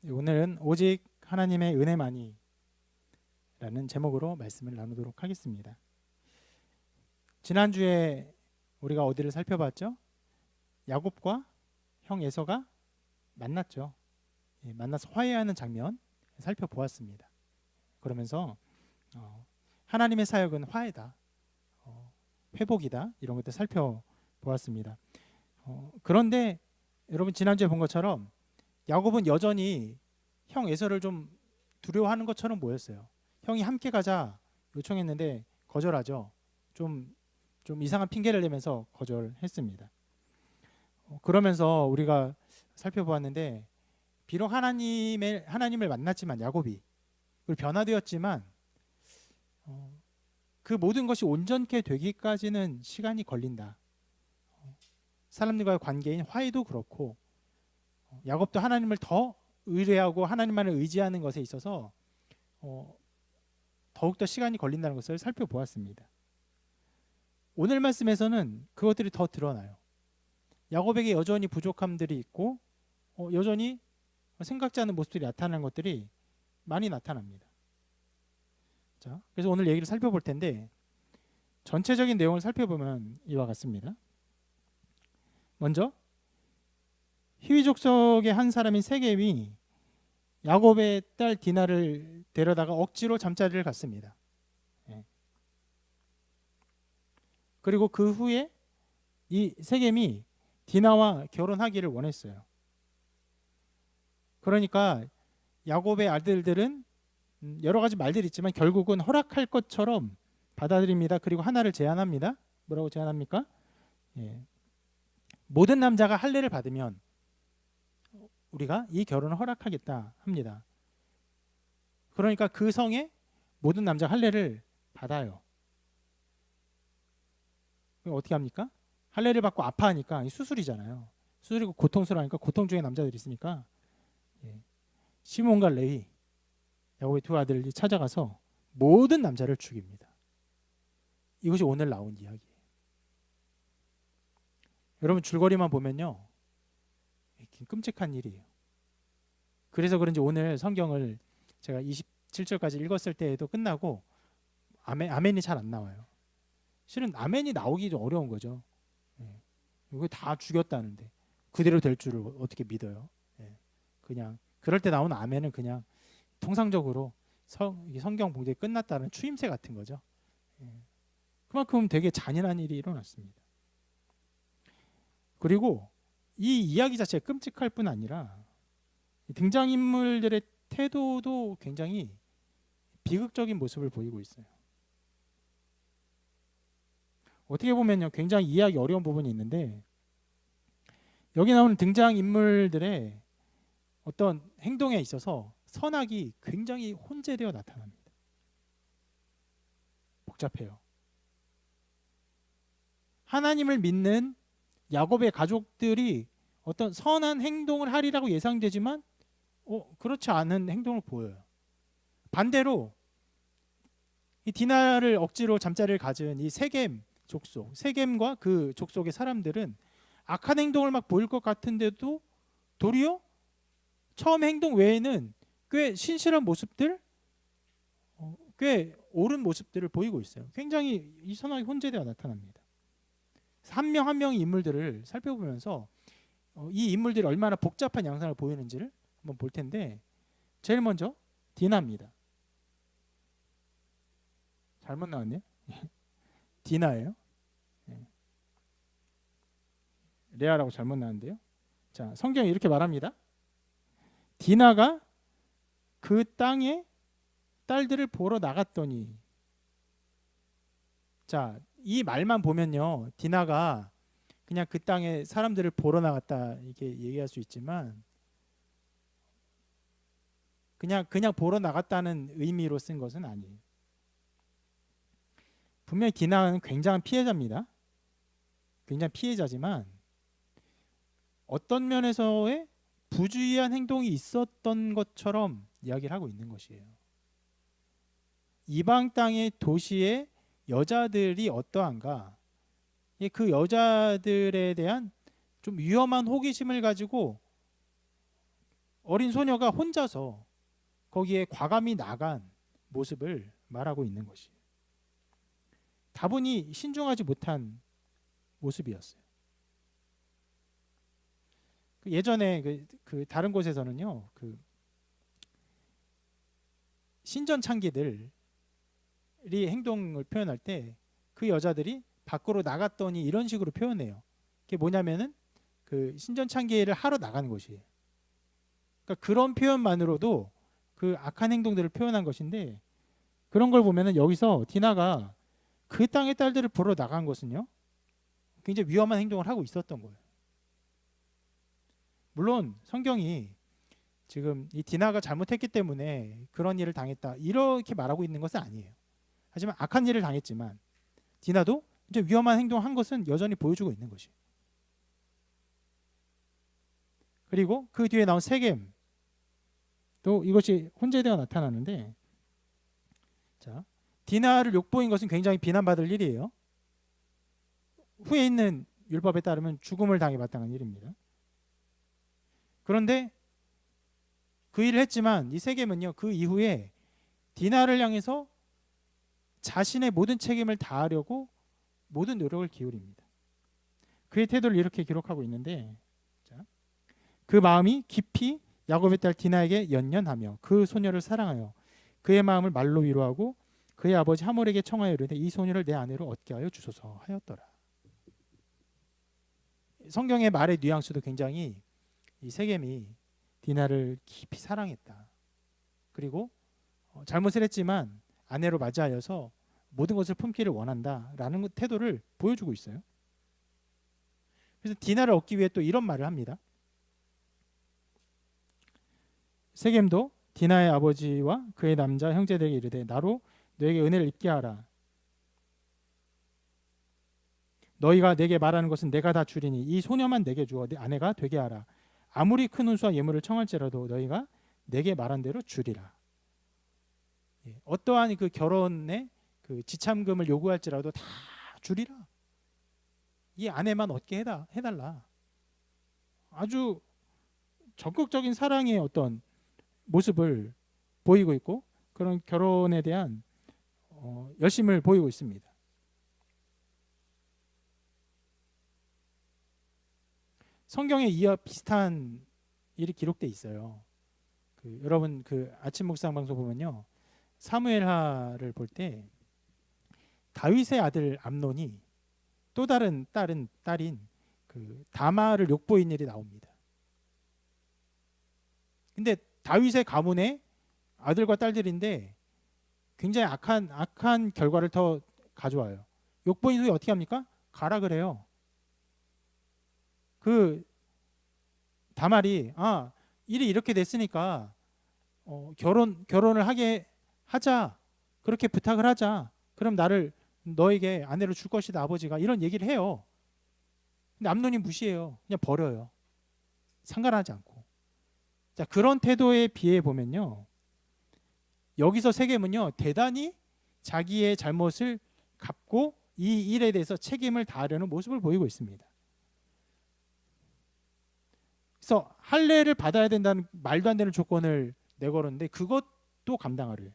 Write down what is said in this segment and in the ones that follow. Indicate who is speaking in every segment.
Speaker 1: 오늘은 오직 하나님의 은혜만이 라는 제목으로 말씀을 나누도록 하겠습니다. 지난주에 우리가 어디를 살펴봤죠? 야곱과 형 에서가 만났죠. 만나서 화해하는 장면 살펴보았습니다. 그러면서 하나님의 사역은 화해다, 회복이다, 이런 것들 살펴보았습니다. 그런데 여러분 지난주에 본 것처럼 야곱은 여전히 형 에서를 좀 두려워하는 것처럼 보였어요. 형이 함께 가자 요청했는데 거절하죠. 좀 이상한 핑계를 대면서 거절했습니다. 그러면서 우리가 살펴보았는데 비록 하나님을 만났지만 야곱이 그리고 변화되었지만 그 모든 것이 온전케 되기까지는 시간이 걸린다. 사람들과의 관계인 화해도 그렇고 야곱도 하나님을 더 의뢰하고 하나님만을 의지하는 것에 있어서 더욱더 시간이 걸린다는 것을 살펴보았습니다. 오늘 말씀에서는 그것들이 더 드러나요. 야곱에게 여전히 부족함들이 있고 여전히 생각지 않은 모습들이 나타나는 것들이 많이 나타납니다. 자, 그래서 오늘 얘기를 살펴볼 텐데 전체적인 내용을 살펴보면 이와 같습니다. 먼저 히위 족속의 한 사람인 세겜이 야곱의 딸 디나를 데려다가 억지로 잠자리를 갔습니다. 그리고 그 후에 이 세겜이 디나와 결혼하기를 원했어요. 그러니까 야곱의 아들들은 여러 가지 말들이 있지만 결국은 허락할 것처럼 받아들입니다. 그리고 하나를 제안합니다. 뭐라고 제안합니까? 모든 남자가 할례를 받으면 우리가 이 결혼을 허락하겠다 합니다. 그러니까 그 성에 모든 남자가 할례를 받아요. 그럼 어떻게 합니까? 할례를 받고 아파하니까 수술이잖아요. 수술이고 고통스러우니까 고통 중에 남자들이 있으니까 시몬과 레위 야곱의 두 아들이 찾아가서 모든 남자를 죽입니다. 이것이 오늘 나온 이야기예요. 여러분 줄거리만 보면요 끔찍한 일이에요. 그래서 그런지 오늘 성경을 제가 27절까지 읽었을 때에도 끝나고 아멘이 잘 안 나와요. 실은 아멘이 나오기 좀 어려운 거죠. 이거 다 죽였다는데 그대로 될 줄을 어떻게 믿어요? 그냥 그럴 때 나오는 아멘은 그냥 통상적으로 성경 봉독이 끝났다는 추임새 같은 거죠. 그만큼 되게 잔인한 일이 일어났습니다. 그리고 이 이야기 자체가 끔찍할 뿐 아니라 등장인물들의 태도도 굉장히 비극적인 모습을 보이고 있어요. 어떻게 보면요 굉장히 이해하기 어려운 부분이 있는데 여기 나오는 등장인물들의 어떤 행동에 있어서 선악이 굉장히 혼재되어 나타납니다. 복잡해요. 하나님을 믿는 야곱의 가족들이 어떤 선한 행동을 하리라고 예상되지만 그렇지 않은 행동을 보여요. 반대로 이 디나를 억지로 잠자리를 가진 이 세겜 족속, 세겜과 그 족속의 사람들은 악한 행동을 막 보일 것 같은데도 도리어 처음 행동 외에는 꽤 신실한 모습들, 꽤 옳은 모습들을 보이고 있어요. 굉장히 이 선악이 혼재되어 나타납니다. 한 명 한 명의 인물들을 살펴보면서 이 인물들이 얼마나 복잡한 양상을 보이는지를 한번 볼 텐데 제일 먼저 디나입니다. 잘못 나왔네요. 디나예요. 레아라고 잘못 나왔는데요. 자, 성경이 이렇게 말합니다. 디나가 그 땅에 딸들을 보러 나갔더니 자, 이 말만 보면요. 디나가 그냥 그 땅에 사람들을 보러 나갔다 이렇게 얘기할 수 있지만 그냥 보러 나갔다는 의미로 쓴 것은 아니에요. 분명히 디나는 굉장한 피해자입니다. 굉장히 피해자지만 어떤 면에서의 부주의한 행동이 있었던 것처럼 이야기를 하고 있는 것이에요. 이방 땅의 도시의 여자들이 어떠한가? 그 여자들에 대한 좀 위험한 호기심을 가지고 어린 소녀가 혼자서 거기에 과감히 나간 모습을 말하고 있는 것이 다분히 신중하지 못한 모습이었어요. 예전에 그 다른 곳에서는요, 그 신전 창기들이 행동을 표현할 때 그 여자들이 밖으로 나갔더니 이런 식으로 표현해요. 그게 뭐냐면은 그 신전 창기를 하러 나가는 것이에요. 그러니까 그런 표현만으로도 그 악한 행동들을 표현한 것인데, 그런 걸 보면은 여기서 디나가 그 땅의 딸들을 보러 나간 것은요, 굉장히 위험한 행동을 하고 있었던 거예요. 물론 성경이 지금 이 디나가 잘못했기 때문에 그런 일을 당했다 이렇게 말하고 있는 것은 아니에요. 하지만 악한 일을 당했지만 디나도 이제 위험한 행동을 한 것은 여전히 보여주고 있는 것이에요. 그리고 그 뒤에 나온 세겜, 또 이것이 혼재되어 나타나는데, 자, 디나를 욕보인 것은 굉장히 비난받을 일이에요. 후에 있는 율법에 따르면 죽음을 당해 마땅한 일입니다. 그런데 그 일을 했지만 이 세겜은요, 그 이후에 디나를 향해서 자신의 모든 책임을 다하려고 모든 노력을 기울입니다. 그의 태도를 이렇게 기록하고 있는데, 자, 그 마음이 깊이 야곱의 딸 디나에게 연연하며 그 소녀를 사랑하여 그의 마음을 말로 위로하고 그의 아버지 하몰에게 청하여 이르되 이 소녀를 내 아내로 얻게 하여 주소서 하였더라. 성경의 말의 뉘앙스도 굉장히 이 세겜이 디나를 깊이 사랑했다. 그리고 잘못을 했지만 아내로 맞이하여서 모든 것을 품기를 원한다라는 태도를 보여주고 있어요. 그래서 디나를 얻기 위해 또 이런 말을 합니다. 세겜도 디나의 아버지와 그의 남자 형제들에게 이르되 나로 너에게 은혜를 입게 하라. 너희가 내게 말하는 것은 내가 다 주리니 이 소녀만 내게 주어 내 아내가 되게 하라. 아무리 큰 운수와 예물을 청할지라도 너희가 내게 말한 대로 주리라. 어떠한 그 결혼에 그 지참금을 요구할지라도 다 주리라. 이 아내만 얻게 해달라. 아주 적극적인 사랑의 어떤 모습을 보이고 있고 그런 결혼에 대한 열심을 보이고 있습니다. 성경에 이어 비슷한 일이 기록돼 있어요. 여러분 그 아침 묵상 방송 보면요, 사무엘하를 볼 때 다윗의 아들 암논이 또 다른 딸인 그 다마를 욕보인 일이 나옵니다. 근데 다윗의 가문의 아들과 딸들인데 굉장히 악한 결과를 더 가져와요. 욕보인 후에 어떻게 합니까? 가라 그래요. 그 다말이 일이 이렇게 됐으니까 결혼을 하자, 그렇게 부탁을 하자. 그럼 나를 너에게 아내로 줄 것이다 아버지가, 이런 얘기를 해요. 근데 암논이 무시해요. 그냥 버려요. 상관하지 않고. 자, 그런 태도에 비해 보면요, 여기서 세겜은요 대단히 자기의 잘못을 갚고 이 일에 대해서 책임을 다하려는 모습을 보이고 있습니다. 그래서 할례를 받아야 된다는 말도 안 되는 조건을 내걸었는데 그것도 감당하려고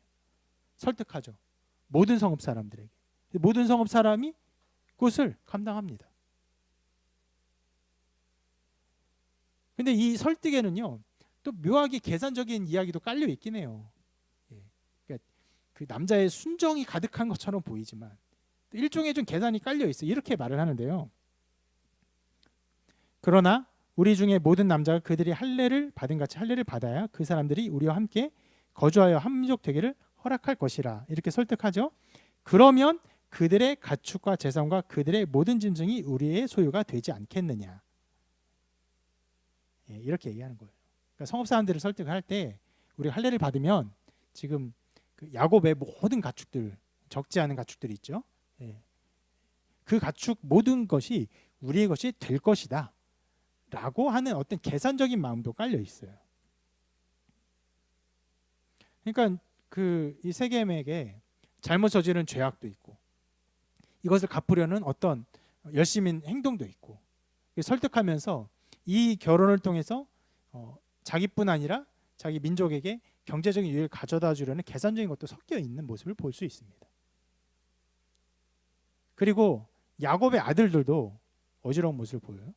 Speaker 1: 설득하죠. 모든 성읍 사람들에게. 모든 성읍 사람이 그것을 감당합니다. 근데 이 설득에는요 또 묘하게 계산적인 이야기도 깔려 있긴 해요. 그러니까 그 남자의 순정이 가득한 것처럼 보이지만 일종의 좀 계산이 깔려 있어요. 이렇게 말을 하는데요. 그러나 우리 중에 모든 남자가 그들이 할례를 받은 같이 할례를 받아야 그 사람들이 우리와 함께 거주하여 한 민족 되기를 허락할 것이라. 이렇게 설득하죠. 그러면 그들의 가축과 재산과 그들의 모든 짐승이 우리의 소유가 되지 않겠느냐. 이렇게 얘기하는 거예요. 그러니까 성읍 사람들을 설득할 때 우리가 할례를 받으면 지금 그 야곱의 모든 가축들, 적지 않은 가축들이 있죠. 그 가축 모든 것이 우리의 것이 될 것이다 라고 하는 어떤 계산적인 마음도 깔려 있어요. 그러니까 이 세겜에게 잘못 저지른 죄악도 있고 이것을 갚으려는 어떤 열심인 행동도 있고 설득하면서 이 결혼을 통해서 자기뿐 아니라 자기 민족에게 경제적인 유익을 가져다 주려는 계산적인 것도 섞여 있는 모습을 볼 수 있습니다. 그리고 야곱의 아들들도 어지러운 모습을 보여요.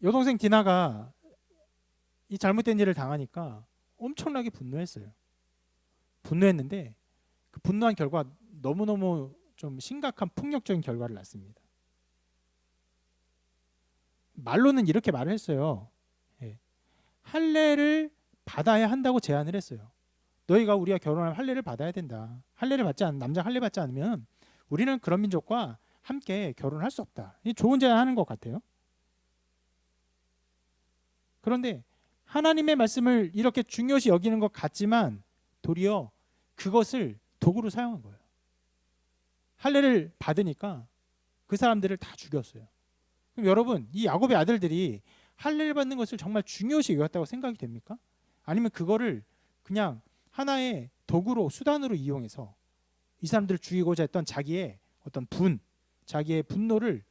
Speaker 1: 여동생 디나가 이 잘못된 일을 당하니까 엄청나게 분노했어요. 분노했는데 그 분노한 결과 너무너무 좀 심각한 폭력적인 결과를 낳습니다. 말로는 이렇게 말을 했어요. 예. 할례를 받아야 한다고 제안을 했어요. 너희가 우리가 결혼하면 할례를 받아야 된다. 남자 할례 받지 않으면 우리는 그런 민족과 함께 결혼할 수 없다. 좋은 제안하는 것 같아요. 그런데 하나님의 말씀을 이렇게 중요시 여기는 것 같지만 도리어 그것을 도구로 사용한 거예요. 할례를 받으니까 그 사람들을 다 죽였어요. 그럼 여러분, 이 야곱의 아들들이 할례를 받는 것을 정말 중요시 여겼다고 생각이 됩니까? 아니면 그거를 그냥 하나의 도구로, 수단으로 이용해서 이 사람들을 죽이고자 했던 자기의 어떤 자기의 분노를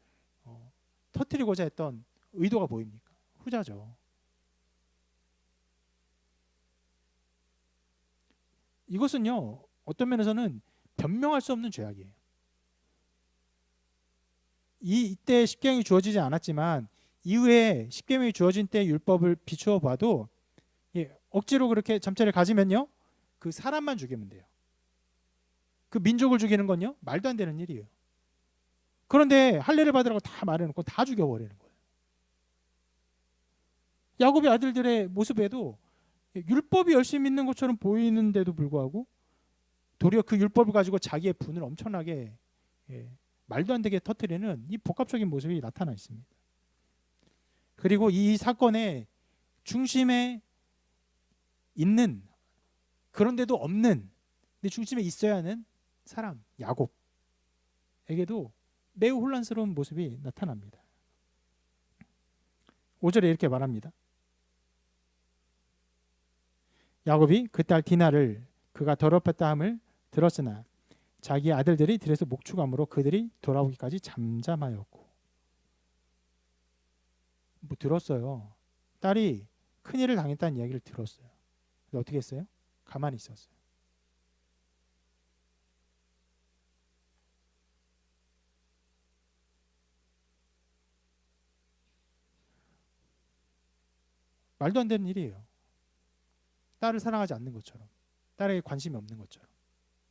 Speaker 1: 터뜨리고자 했던 의도가 보입니까? 후자죠. 이것은요, 어떤 면에서는 변명할 수 없는 죄악이에요. 이때 십계명이 주어지지 않았지만 이후에 십계명이 주어진 때 율법을 비추어 봐도 억지로 그렇게 잠자리를 가지면요, 그 사람만 죽이면 돼요. 그 민족을 죽이는 건요, 말도 안 되는 일이에요. 그런데 할례를 받으라고 다 말해놓고 다 죽여버리는 거예요. 야곱의 아들들의 모습에도 율법이 열심히 있는 것처럼 보이는데도 불구하고 도리어 그 율법을 가지고 자기의 분을 엄청나게 말도 안 되게 터뜨리는 이 복합적인 모습이 나타나 있습니다. 그리고 이 사건의 중심에 있는, 그런데도 없는, 근데 중심에 있어야 하는 사람 야곱에게도 매우 혼란스러운 모습이 나타납니다. 5절에 이렇게 말합니다. 야곱이 그 딸 디나를 그가 더럽혔다 함을 들었으나 자기 아들들이 들에서 목축함으로 그들이 돌아오기까지 잠잠하였고. 뭐 들었어요. 딸이 큰일을 당했다는 이야기를 들었어요. 근데 어떻게 했어요? 가만히 있었어요. 말도 안 되는 일이에요. 딸을 사랑하지 않는 것처럼, 딸에게 관심이 없는 것처럼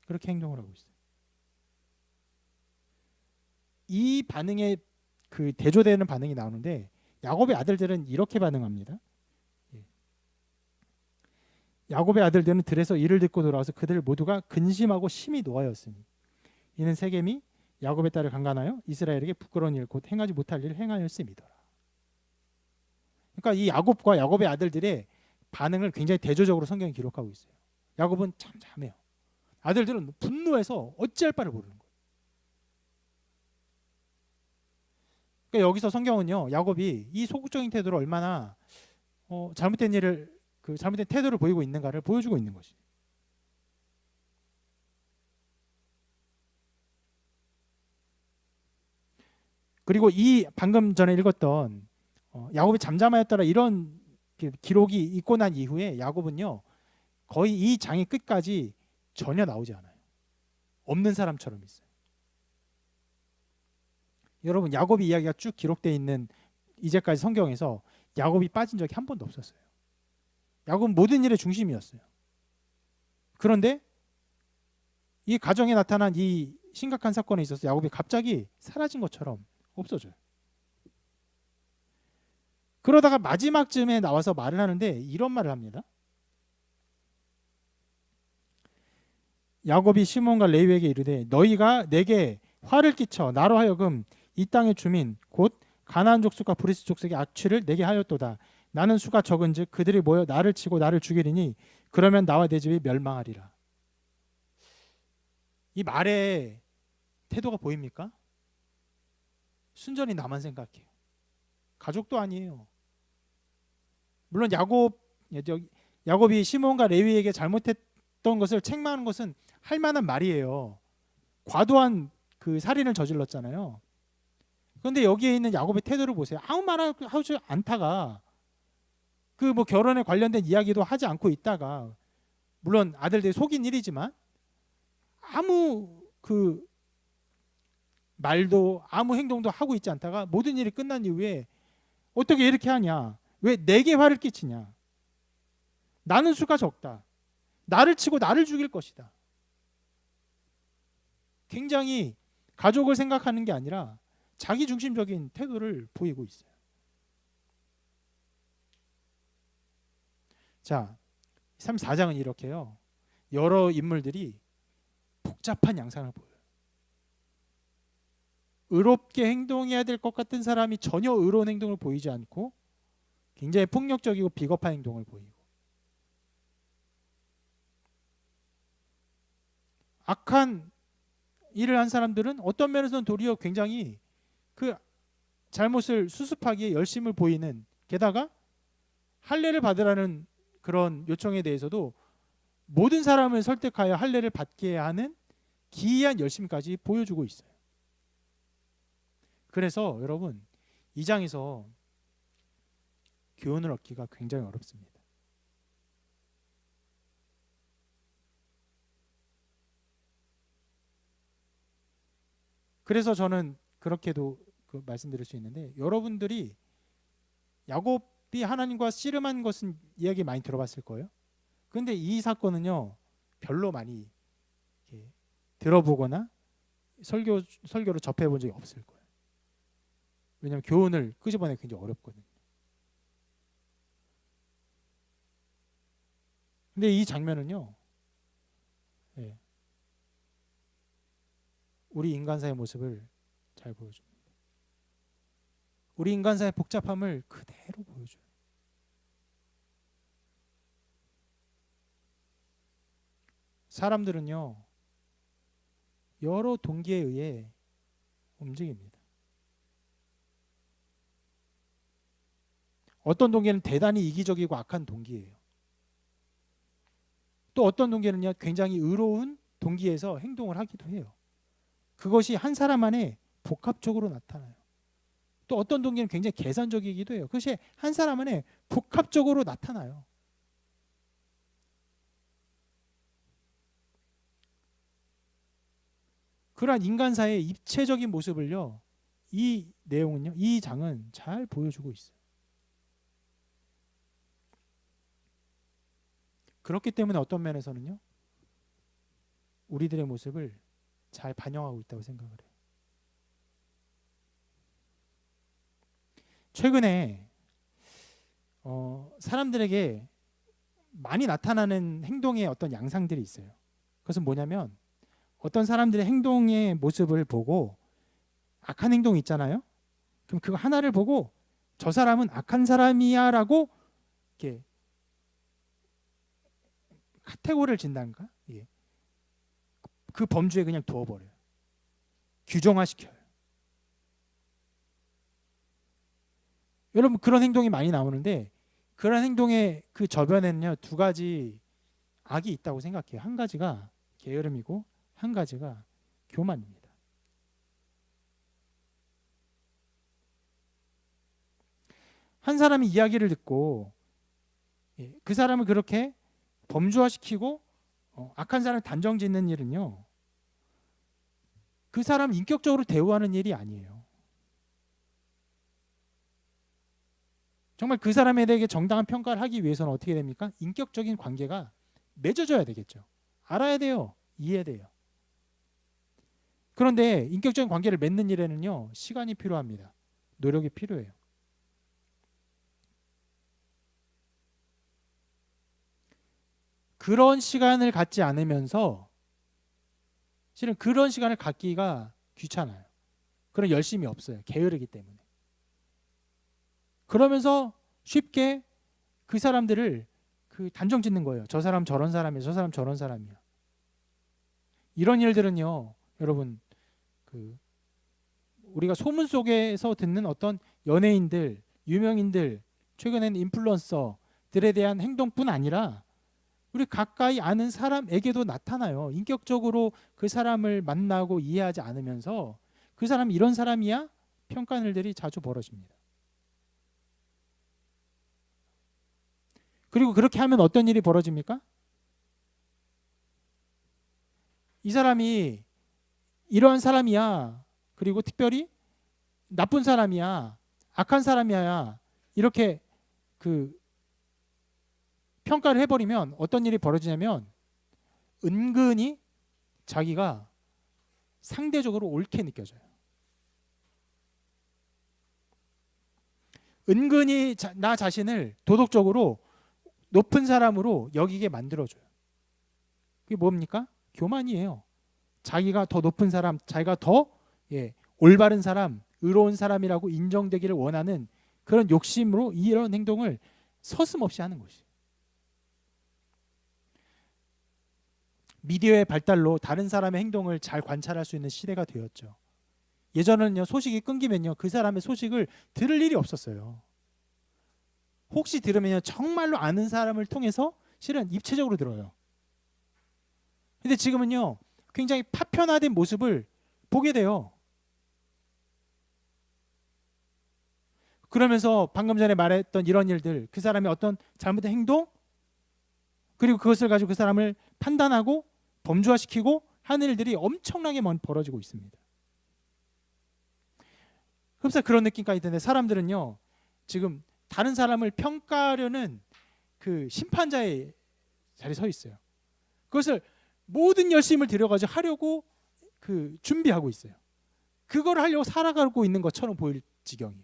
Speaker 1: 그렇게 행동을 하고 있어요. 이 반응에 그 대조되는 반응이 나오는데 야곱의 아들들은 이렇게 반응합니다. 야곱의 아들들은 들에서 이를 듣고 돌아와서 그들 모두가 근심하고 심히 노하였으니 이는 세겜이 야곱의 딸을 강간하여 이스라엘에게 부끄러운 일 곧 행하지 못할 일을 행하였음이더라. 그러니까 이 야곱과 야곱의 아들들의 반응을 굉장히 대조적으로 성경이 기록하고 있어요. 야곱은 잠잠해요. 아들들은 분노해서 어찌할 바를 모르는 거예요. 그러니까 여기서 성경은요, 야곱이 이 소극적인 태도를 얼마나 잘못된 일을, 그 잘못된 태도를 보이고 있는가를 보여주고 있는 것이. 그리고 이 방금 전에 읽었던 야곱이 잠잠하였더라 이런 기록이 있고 난 이후에 야곱은요, 거의 이 장의 끝까지 전혀 나오지 않아요. 없는 사람처럼 있어요. 여러분, 야곱의 이야기가 쭉 기록되어 있는 이제까지 성경에서 야곱이 빠진 적이 한 번도 없었어요. 야곱은 모든 일의 중심이었어요. 그런데 이 가정에 나타난 이 심각한 사건에 있어서 야곱이 갑자기 사라진 것처럼 없어져요. 그러다가 마지막쯤에 나와서 말을 하는데 이런 말을 합니다. 야곱이 시몬과 레위에게 이르되 너희가 내게 화를 끼쳐 나로 하여금 이 땅의 주민 곧 가나안 족속과 브리스 족속의 악취를 내게 하였도다. 나는 수가 적은즉 그들이 모여 나를 치고 나를 죽이리니 그러면 나와 내 집이 멸망하리라. 이 말의 태도가 보입니까? 순전히 나만 생각해요. 가족도 아니에요. 물론 야곱이 시몬과 레위에게 잘못했던 것을 책망하는 것은 할 만한 말이에요. 과도한 그 살인을 저질렀잖아요. 그런데 여기에 있는 야곱의 태도를 보세요. 아무 말 하지 않다가 그 뭐 결혼에 관련된 이야기도 하지 않고 있다가, 물론 아들들이 속인 일이지만 아무 그 말도 아무 행동도 하고 있지 않다가 모든 일이 끝난 이후에 어떻게 이렇게 하냐? 왜 내게 화를 끼치냐? 나는 수가 적다. 나를 치고 나를 죽일 것이다. 굉장히 가족을 생각하는 게 아니라 자기 중심적인 태도를 보이고 있어요. 자, 34장은 이렇게요. 여러 인물들이 복잡한 양상을 보여요. 의롭게 행동해야 될 것 같은 사람이 전혀 의로운 행동을 보이지 않고 굉장히 폭력적이고 비겁한 행동을 보이고, 악한 일을 한 사람들은 어떤 면에서는 도리어 굉장히 그 잘못을 수습하기에 열심을 보이는, 게다가 할례를 받으라는 그런 요청에 대해서도 모든 사람을 설득하여 할례를 받게 하는 기이한 열심까지 보여주고 있어요. 그래서 여러분, 이 장에서 교훈을 얻기가 굉장히 어렵습니다. 그래서 저는 그렇게도 말씀드릴 수 있는데, 여러분들이 야곱이 하나님과 씨름한 것은 이야기 많이 들어봤을 거예요. 그런데 이 사건은요, 별로 많이 들어보거나 설교로 접해본 적이 없을 거예요. 왜냐하면 교훈을 끄집어내기 굉장히 어렵거든요. 근데 이 장면은요, 우리 인간사의 모습을 잘 보여줍니다. 우리 인간사의 복잡함을 그대로 보여줘요. 사람들은요, 여러 동기에 의해 움직입니다. 어떤 동기는 대단히 이기적이고 악한 동기예요. 또 어떤 동기는요, 굉장히 의로운 동기에서 행동을 하기도 해요. 그것이 한 사람 안에 복합적으로 나타나요. 또 어떤 동기는 굉장히 계산적이기도 해요. 그것이 한 사람 안에 복합적으로 나타나요. 그러한 인간사의 입체적인 모습을요, 이 내용은요, 이 장은 잘 보여주고 있어요. 그렇기 때문에 어떤 면에서는요, 우리들의 모습을 잘 반영하고 있다고 생각을 해요. 최근에 사람들에게 많이 나타나는 행동의 어떤 양상들이 있어요. 그것은 뭐냐면, 어떤 사람들의 행동의 모습을 보고 악한 행동이 있잖아요. 그럼 그거 하나를 보고 저 사람은 악한 사람이야 라고 이렇게 카테고리를 진단가? 예. 그 범주에 그냥 두어버려요. 규정화시켜요. 여러분, 그런 행동이 많이 나오는데, 그런 행동의 그 저변에는요, 두 가지 악이 있다고 생각해요. 한 가지가 게으름이고 한 가지가 교만입니다. 한 사람이 이야기를 듣고 그 사람을 그렇게 범주화시키고 악한 사람을 단정짓는 일은요, 그 사람을 인격적으로 대우하는 일이 아니에요. 정말 그 사람에 대해 정당한 평가를 하기 위해서는 어떻게 됩니까? 인격적인 관계가 맺어져야 되겠죠. 알아야 돼요. 이해해야 돼요. 그런데 인격적인 관계를 맺는 일에는요, 시간이 필요합니다. 노력이 필요해요. 그런 시간을 갖지 않으면서, 실은 그런 시간을 갖기가 귀찮아요. 그런 열심이 없어요. 게으르기 때문에. 그러면서 쉽게 그 사람들을 단정 짓는 거예요. 저 사람 저런 사람이야, 저 사람 저런 사람이야. 이런 일들은요, 여러분, 우리가 소문 속에서 듣는 어떤 연예인들, 유명인들, 최근에는 인플루언서들에 대한 행동뿐 아니라 우리 가까이 아는 사람에게도 나타나요. 인격적으로 그 사람을 만나고 이해하지 않으면서 그 사람이 이런 사람이야? 평가하는 일들이 자주 벌어집니다. 그리고 그렇게 하면 어떤 일이 벌어집니까? 이 사람이 이러한 사람이야. 그리고 특별히 나쁜 사람이야. 악한 사람이야. 이렇게 그 평가를 해버리면 어떤 일이 벌어지냐면 은근히 자기가 상대적으로 옳게 느껴져요. 은근히 나 자신을 도덕적으로 높은 사람으로 여기게 만들어줘요. 그게 뭡니까? 교만이에요. 자기가 더 높은 사람, 자기가 더 올바른 사람, 의로운 사람이라고 인정되기를 원하는 그런 욕심으로 이런 행동을 서슴없이 하는 것이에요. 미디어의 발달로 다른 사람의 행동을 잘 관찰할 수 있는 시대가 되었죠. 예전에는요, 소식이 끊기면요, 그 사람의 소식을 들을 일이 없었어요. 혹시 들으면요, 정말로 아는 사람을 통해서 실은 입체적으로 들어요. 근데 지금은요, 굉장히 파편화된 모습을 보게 돼요. 그러면서 방금 전에 말했던 이런 일들, 그 사람의 어떤 잘못된 행동, 그리고 그것을 가지고 그 사람을 판단하고 범죄화시키고 하는 일들이 엄청나게 벌어지고 있습니다. 흡사 그런 느낌까지 드는데, 사람들은요, 지금 다른 사람을 평가하려는 그 심판자의 자리에 서 있어요. 그것을 모든 열심을 들여가지고 하려고 그 준비하고 있어요. 그걸 하려고 살아가고 있는 것처럼 보일 지경이에요.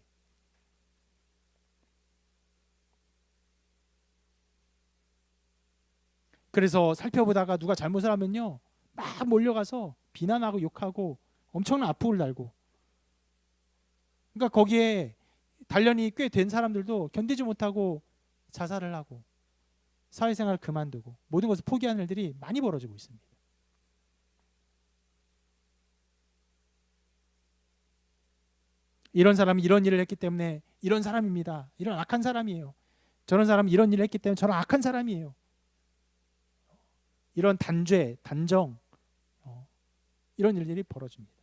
Speaker 1: 그래서 살펴보다가 누가 잘못을 하면요, 막 몰려가서 비난하고 욕하고 엄청난 악플을 달고, 그러니까 거기에 단련이 꽤 된 사람들도 견디지 못하고 자살을 하고 사회생활을 그만두고 모든 것을 포기하는 일들이 많이 벌어지고 있습니다. 이런 사람이 이런 일을 했기 때문에 이런 사람입니다. 이런 악한 사람이에요. 저런 사람은 이런 일을 했기 때문에 저런 악한 사람이에요. 이런 단죄, 단정, 이런 일들이 벌어집니다.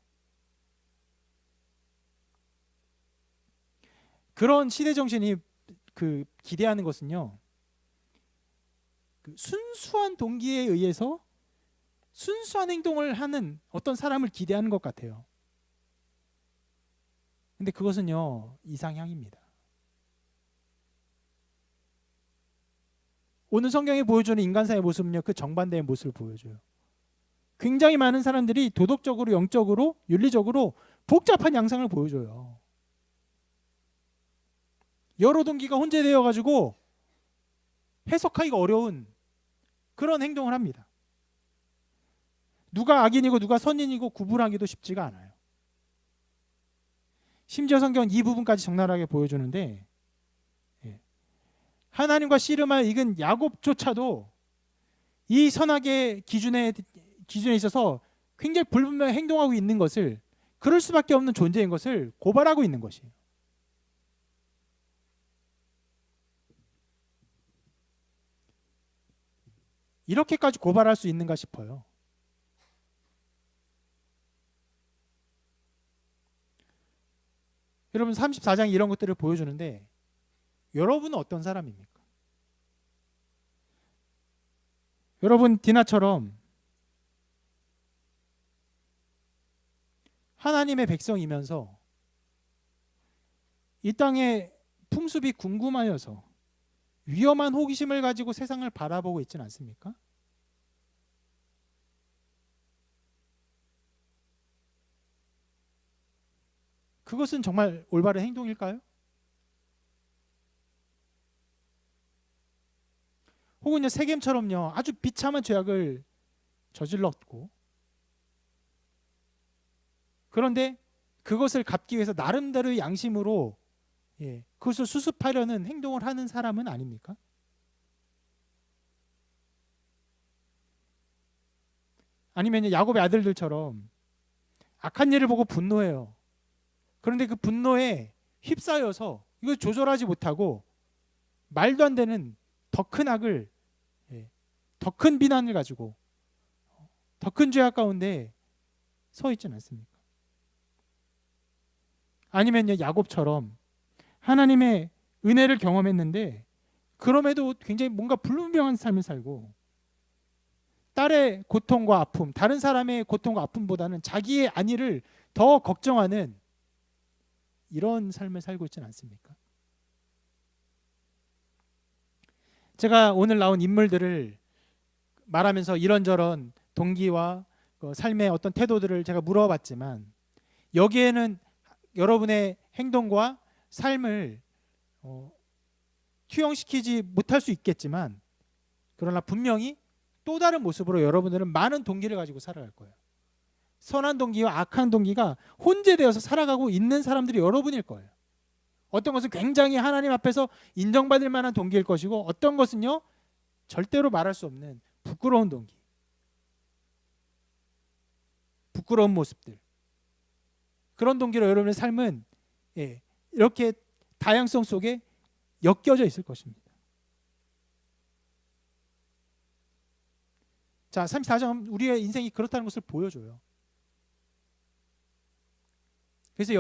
Speaker 1: 그런 시대 정신이 그 기대하는 것은요, 그 순수한 동기에 의해서 순수한 행동을 하는 어떤 사람을 기대하는 것 같아요. 근데 그것은요, 이상향입니다. 오늘 성경이 보여주는 인간사의 모습은요, 그 정반대의 모습을 보여줘요. 굉장히 많은 사람들이 도덕적으로, 영적으로, 윤리적으로 복잡한 양상을 보여줘요. 여러 동기가 혼재되어 가지고 해석하기가 어려운 그런 행동을 합니다. 누가 악인이고 누가 선인이고 구분하기도 쉽지가 않아요. 심지어 성경은 이 부분까지 적나라하게 보여주는데, 하나님과 씨름을 이긴 야곱조차도 이 선악의 기준에 있어서 굉장히 불분명히 행동하고 있는 것을, 그럴 수밖에 없는 존재인 것을 고발하고 있는 것이에요. 이렇게까지 고발할 수 있는가 싶어요. 여러분, 34장이 이런 것들을 보여주는데 여러분은 어떤 사람입니까? 여러분 디나처럼 하나님의 백성이면서 이 땅의 풍습이 궁금하여서 위험한 호기심을 가지고 세상을 바라보고 있지는 않습니까? 그것은 정말 올바른 행동일까요? 혹은요, 세겜처럼요, 아주 비참한 죄악을 저질렀고, 그런데 그것을 갚기 위해서 나름대로의 양심으로 그것을 수습하려는 행동을 하는 사람은 아닙니까? 아니면 야곱의 아들들처럼 악한 일을 보고 분노해요. 그런데 그 분노에 휩싸여서 이걸 조절하지 못하고 말도 안 되는 더 큰 악을, 더 큰 비난을 가지고 더 큰 죄악 가운데 서 있지는 않습니까? 아니면요 야곱처럼 하나님의 은혜를 경험했는데 그럼에도 굉장히 뭔가 불분명한 삶을 살고 딸의 고통과 아픔, 다른 사람의 고통과 아픔보다는 자기의 안위를 더 걱정하는 이런 삶을 살고 있지는 않습니까? 제가 오늘 나온 인물들을 말하면서 이런저런 동기와 삶의 어떤 태도들을 제가 물어봤지만 여기에는 여러분의 행동과 삶을 투영시키지 못할 수 있겠지만 그러나 분명히 또 다른 모습으로 여러분들은 많은 동기를 가지고 살아갈 거예요. 선한 동기와 악한 동기가 혼재되어서 살아가고 있는 사람들이 여러분일 거예요. 어떤 것은 굉장히 하나님 앞에서 인정받을 만한 동기일 것이고 어떤 것은요 절대로 말할 수 없는 부끄러운 동기, 부끄러운 모습들, 그런 동기로 여러분의 삶은 이렇게 다양성 속에 엮여져 있을 것입니다. 자, 34장 우리의 인생이 그렇다는 것을 보여줘요. 그래서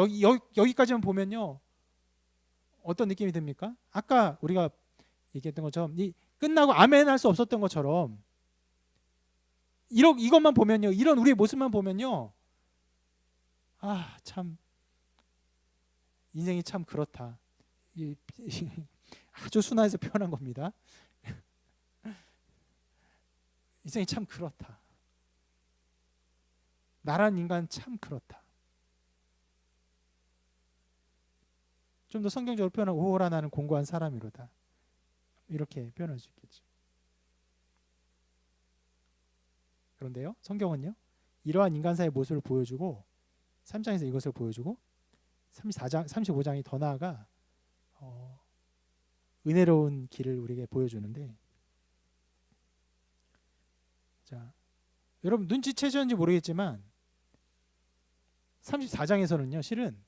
Speaker 1: 여기까지만 보면요 어떤 느낌이 듭니까? 아까 우리가 얘기했던 것처럼 끝나고 아멘 할 수 없었던 것처럼 이것만 보면요, 이런 우리의 모습만 보면요, 아 참 인생이 참 그렇다. 아주 순화해서 표현한 겁니다. 인생이 참 그렇다. 나란 인간 참 그렇다. 좀 더 성경적으로 표현하면 오호라 나는 공고한 사람이로다. 이렇게 표현할 수 있겠죠. 그런데요, 성경은요 이러한 인간사의 모습을 보여주고 3장에서 이것을 보여주고 35장이 더 나아가 은혜로운 길을 우리에게 보여주는데, 자, 여러분 눈치채셨는지 모르겠지만 34장에서는요 실은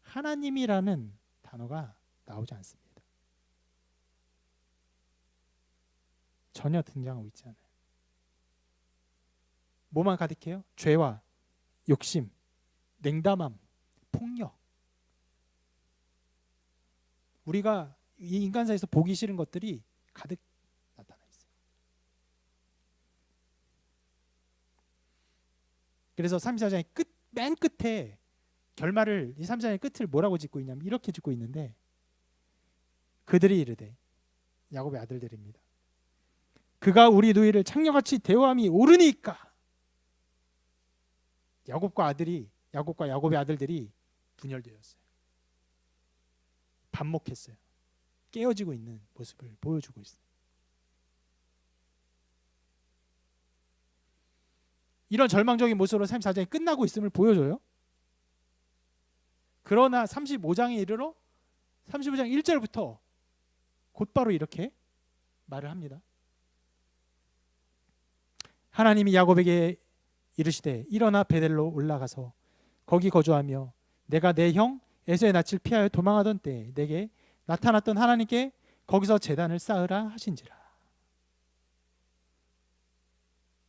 Speaker 1: 하나님이라는 단어가 나오지 않습니다. 전혀 등장하고 있지 않아요. 뭐만 가득해요? 죄와 욕심, 냉담함, 폭력. 우리가 이 인간사에서 보기 싫은 것들이 가득 나타나 있어요. 그래서 34장의 맨 끝에 결말을 이 34장의 끝을 뭐라고 짓고 있냐면 이렇게 짓고 있는데, 그들이 이르되, 야곱의 아들들입니다. 그가 우리 누이를 창녀같이 대우함이 옳으니까. 야곱과 야곱의 아들들이 분열되었어요. 반목했어요. 깨어지고 있는 모습을 보여주고 있어요. 이런 절망적인 모습으로 34장이 끝나고 있음을 보여줘요. 그러나 35장에 이르러 35장 1절부터 곧바로 이렇게 말을 합니다. 하나님이 야곱에게 이르시되 일어나 베델로 올라가서 거기 거주하며 내가 내 형 에서의 낯을 피하여 도망하던 때에 내게 나타났던 하나님께 거기서 제단을 쌓으라 하신지라.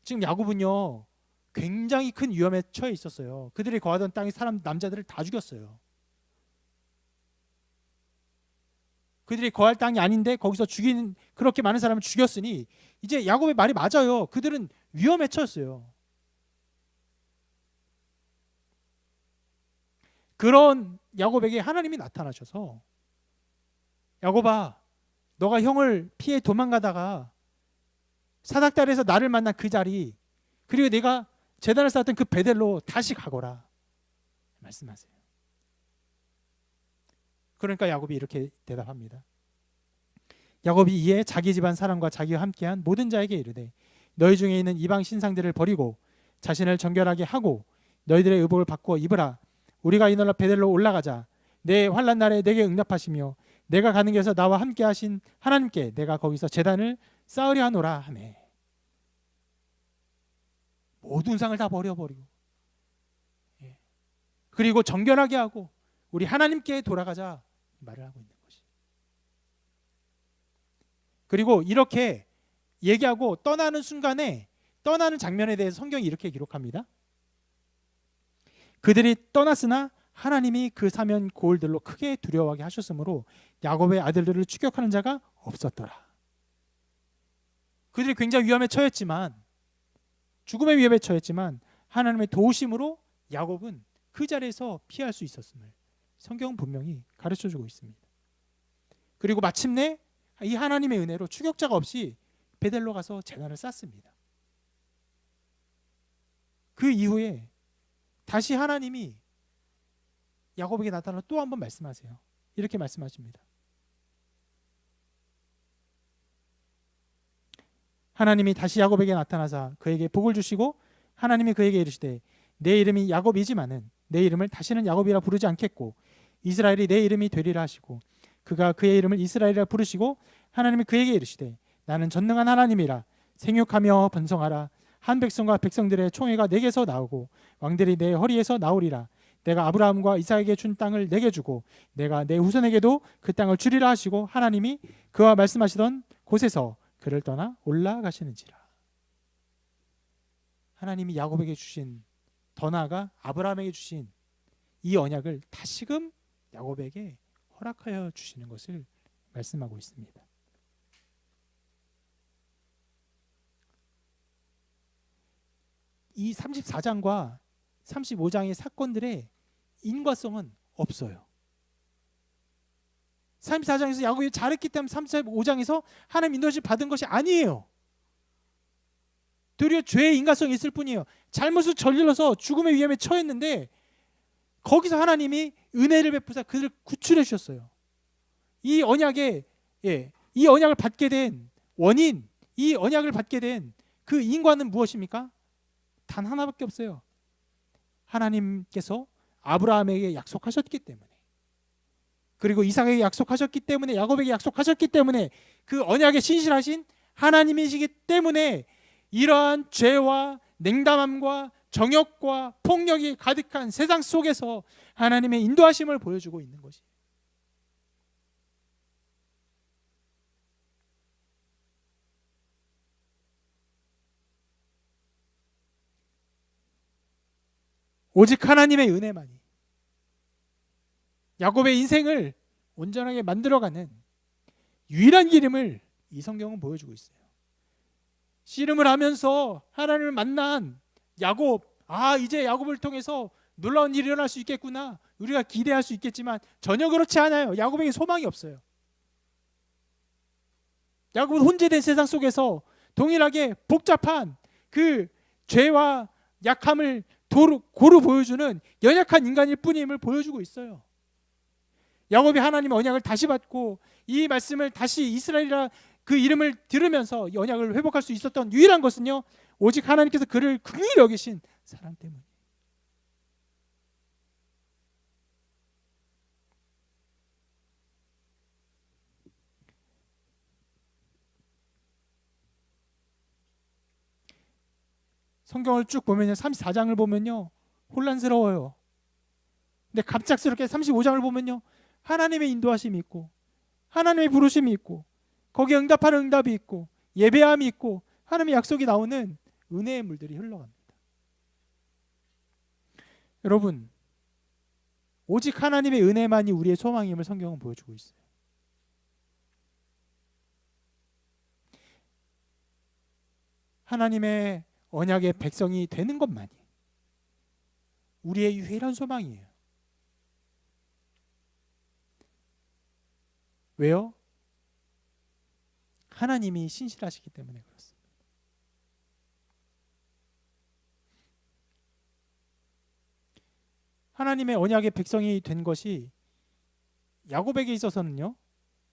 Speaker 1: 지금 야곱은요 굉장히 큰 위험에 처해 있었어요. 그들이 거하던 땅의 남자들을 다 죽였어요. 그들이 거할 땅이 아닌데 거기서 그렇게 많은 사람을 죽였으니 이제 야곱의 말이 맞아요. 그들은 위험에 처했어요. 그런 야곱에게 하나님이 나타나셔서 야곱아, 너가 형을 피해 도망가다가 사닥다리에서 나를 만난 그 자리, 그리고 내가 제단을 쌓았던 그 베델로 다시 가거라 말씀하세요. 그러니까 야곱이 이렇게 대답합니다. 야곱이 이에 자기 집안 사람과 자기와 함께한 모든 자에게 이르되 너희 중에 있는 이방 신상들을 버리고 자신을 정결하게 하고 너희들의 의복을 바꾸어 입으라. 우리가 이날로 베델로 올라가자. 내 환난 날에 내게 응답하시며 내가 가는 길에서 나와 함께 하신 하나님께 내가 거기서 제단을 쌓으려 하노라 하매. 모든 상을 다 버려버리고 그리고 정결하게 하고 우리 하나님께 돌아가자 말을 하고 있는 것이. 그리고 이렇게 얘기하고 떠나는 순간에, 떠나는 장면에 대해서 성경이 이렇게 기록합니다. 그들이 떠났으나 하나님이 그 사면 고을들로 크게 두려워하게 하셨으므로 야곱의 아들들을 추격하는 자가 없었더라. 그들이 굉장히 위험에 처했지만, 죽음의 위협에 처했지만 하나님의 도우심으로 야곱은 그 자리에서 피할 수 있었음을 성경은 분명히 가르쳐주고 있습니다. 그리고 마침내 이 하나님의 은혜로 추격자가 없이 베델로 가서 제단을 쌓습니다. 그 이후에 다시 하나님이 야곱에게 나타나 또 한 번 말씀하세요. 이렇게 말씀하십니다. 하나님이 다시 야곱에게 나타나사 그에게 복을 주시고 하나님이 그에게 이르시되 내 이름이 야곱이지만은 내 이름을 다시는 야곱이라 부르지 않겠고 이스라엘이 내 이름이 되리라 하시고 그가 그의 이름을 이스라엘이라 부르시고 하나님이 그에게 이르시되 나는 전능한 하나님이라 생육하며 번성하라 한 백성과 백성들의 총회가 내게서 나오고 왕들이 내 허리에서 나오리라 내가 아브라함과 이삭에게 준 땅을 내게 주고 내가 내 후손에게도 그 땅을 주리라 하시고 하나님이 그와 말씀하시던 곳에서 그를 떠나 올라가시는지라. 하나님이 야곱에게 주신, 더 나아가 아브라함에게 주신 이 언약을 다시금 야곱에게 허락하여 주시는 것을 말씀하고 있습니다. 이 34장과 35장의 사건들의 인과성은 없어요. 34장에서 야곱이 잘했기 때문에 35장에서 하나님 인도하심 받은 것이 아니에요. 도리어 죄의 인과성이 있을 뿐이에요. 잘못을 저질러서 죽음의 위험에 처했는데 거기서 하나님이 은혜를 베푸사 그들을 구출해 주셨어요. 이 언약을 받게 된 원인, 이 언약을 받게 된 그 인과는 무엇입니까? 단 하나밖에 없어요. 하나님께서 아브라함에게 약속하셨기 때문에, 그리고 이삭에게 약속하셨기 때문에, 야곱에게 약속하셨기 때문에, 그 언약에 신실하신 하나님이시기 때문에 이러한 죄와 냉담함과 정욕과 폭력이 가득한 세상 속에서 하나님의 인도하심을 보여주고 있는 것이에요. 오직 하나님의 은혜만이 야곱의 인생을 온전하게 만들어가는 유일한 길임을 이 성경은 보여주고 있어요. 씨름을 하면서 하나님을 만난 야곱, 이제 야곱을 통해서 놀라운 일이 일어날 수 있겠구나, 우리가 기대할 수 있겠지만 전혀 그렇지 않아요. 야곱에게 소망이 없어요. 야곱은 혼재된 세상 속에서 동일하게 복잡한 그 죄와 약함을 고루 보여주는 연약한 인간일 뿐임을 보여주고 있어요. 야곱이 하나님의 언약을 다시 받고 이 말씀을 다시 이스라엘이라 그 이름을 들으면서 언약을 회복할 수 있었던 유일한 것은요, 오직 하나님께서 그를 긍휼히 여기신 사랑 때문에. 성경을 쭉 보면요, 34장을 보면요 혼란스러워요. 근데 갑작스럽게 35장을 보면요 하나님의 인도하심이 있고 하나님의 부르심이 있고 거기에 응답하는 응답이 있고 예배함이 있고 하나님의 약속이 나오는 은혜의 물들이 흘러갑니다. 여러분, 오직 하나님의 은혜만이 우리의 소망임을 성경은 보여주고 있어요. 하나님의 언약의 백성이 되는 것만이 우리의 유일한 소망이에요. 왜요? 하나님이 신실하시기 때문에 그렇습니다. 하나님의 언약의 백성이 된 것이 야곱에게 있어서는요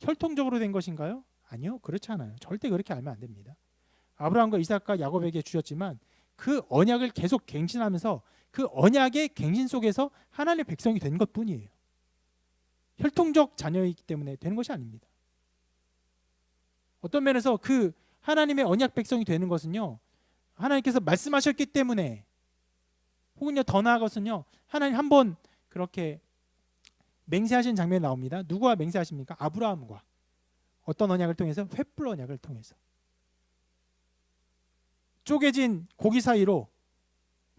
Speaker 1: 혈통적으로 된 것인가요? 아니요, 그렇지 않아요. 절대 그렇게 알면 안 됩니다. 아브라함과 이삭과 야곱에게 주셨지만 그 언약을 계속 갱신하면서 그 언약의 갱신 속에서 하나님의 백성이 된 것뿐이에요. 혈통적 자녀이기 때문에 되는 것이 아닙니다. 어떤 면에서 그 하나님의 언약 백성이 되는 것은요 하나님께서 말씀하셨기 때문에, 혹은요 더 나아가서는요 하나님 한번 그렇게 맹세하신 장면이 나옵니다. 누구와 맹세하십니까? 아브라함과. 어떤 언약을 통해서? 횃불 언약을 통해서. 쪼개진 고기 사이로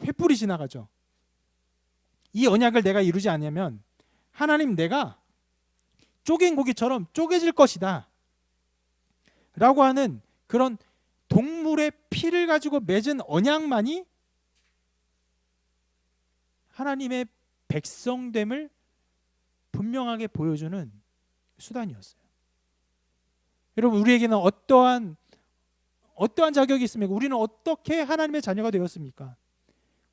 Speaker 1: 횃불이 지나가죠. 이 언약을 내가 이루지 않으면 하나님 내가 쪼갠 고기처럼 쪼개질 것이다 라고 하는 그런 동물의 피를 가지고 맺은 언약만이 하나님의 백성됨을 분명하게 보여주는 수단이었어요. 여러분, 우리에게는 어떠한 자격이 있습니까? 우리는 어떻게 하나님의 자녀가 되었습니까?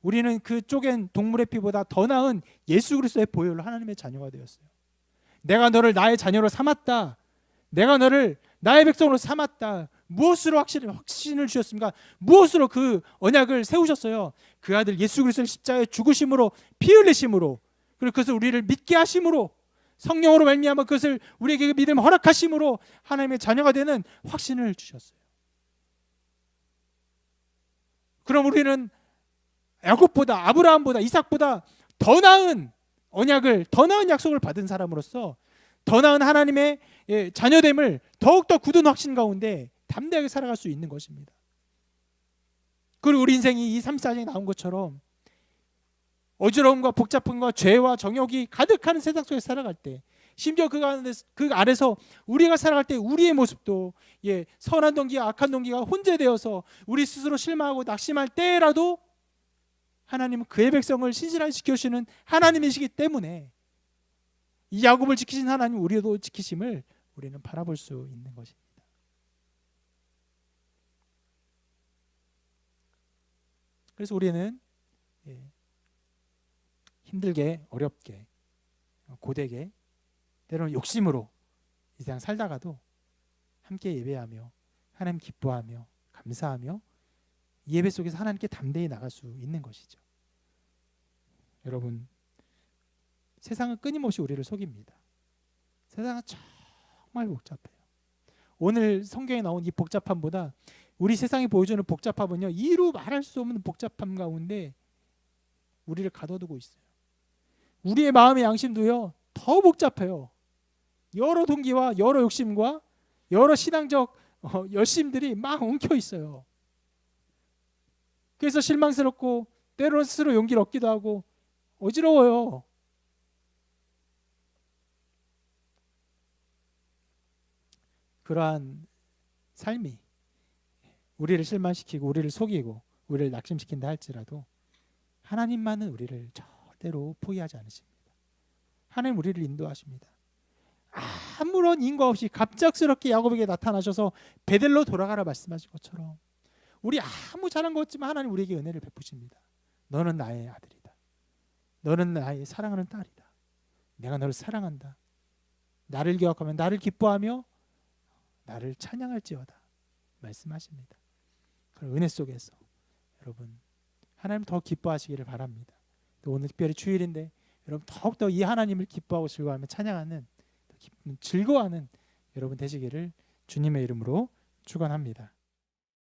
Speaker 1: 우리는 그 쪼갠 동물의 피보다 더 나은 예수 그리스도의 보혈로 하나님의 자녀가 되었어요. 내가 너를 나의 자녀로 삼았다. 내가 너를 나의 백성으로 삼았다. 무엇으로 확신을 주셨습니까? 무엇으로 그 언약을 세우셨어요? 그 아들 예수 그리스도를 십자가에 죽으심으로, 피 흘리심으로, 그리고 그것을 우리를 믿게 하심으로, 성령으로 말미암아 그것을 우리에게 그 믿음을 허락하심으로 하나님의 자녀가 되는 확신을 주셨어요. 그럼 우리는 야곱보다, 아브라함보다, 이삭보다 더 나은 언약을, 더 나은 약속을 받은 사람으로서 더 나은 하나님의 자녀됨을 더욱더 굳은 확신 가운데 담대하게 살아갈 수 있는 것입니다. 그리고 우리 인생이 이 34장에 나온 것처럼 어지러움과 복잡함과 죄와 정욕이 가득한 세상 속에 살아갈 때, 심지어 그 안에서 우리가 살아갈 때 우리의 모습도 선한 동기와 악한 동기가 혼재되어서 우리 스스로 실망하고 낙심할 때라도 하나님은 그의 백성을 신실하게 지켜주시는 하나님이시기 때문에 이 야곱을 지키신 하나님 우리도 지키심을 우리는 바라볼 수 있는 것입니다. 그래서 우리는 힘들게, 어렵게, 고되게, 때로는 욕심으로 이 세상 살다가도 함께 예배하며 하나님 기뻐하며 감사하며 이 예배 속에서 하나님께 담대히 나갈 수 있는 것이죠. 여러분, 세상은 끊임없이 우리를 속입니다. 세상은 정말 복잡해요. 오늘 성경에 나온 이 복잡함보다 우리 세상이 보여주는 복잡함은요, 이루 말할 수 없는 복잡함 가운데 우리를 가둬두고 있어요. 우리의 마음의 양심도요, 더 복잡해요. 여러 동기와 여러 욕심과 여러 신앙적 열심들이 막 엉켜 있어요. 그래서 실망스럽고 때로는 스스로 용기를 얻기도 하고 어지러워요. 그러한 삶이 우리를 실망시키고 우리를 속이고 우리를 낙심시킨다 할지라도 하나님만은 우리를 절대로 포기하지 않으십니다. 하나님 우리를 인도하십니다. 아무런 인과 없이 갑작스럽게 야곱에게 나타나셔서 베델로 돌아가라 말씀하신 것처럼 우리 아무 잘한 것 없지만 하나님 우리에게 은혜를 베푸십니다. 너는 나의 아들이다. 너는 나의 사랑하는 딸이다. 내가 너를 사랑한다. 나를 기억하면 나를 기뻐하며 나를 찬양할지어다 말씀하십니다. 그런 은혜 속에서 여러분 하나님 더 기뻐하시기를 바랍니다. 또 오늘 특별히 주일인데 여러분 더욱더 이 하나님을 기뻐하고 즐거워하며 찬양하는, 즐거워하는 여러분 되시기를 주님의 이름으로 축원합니다.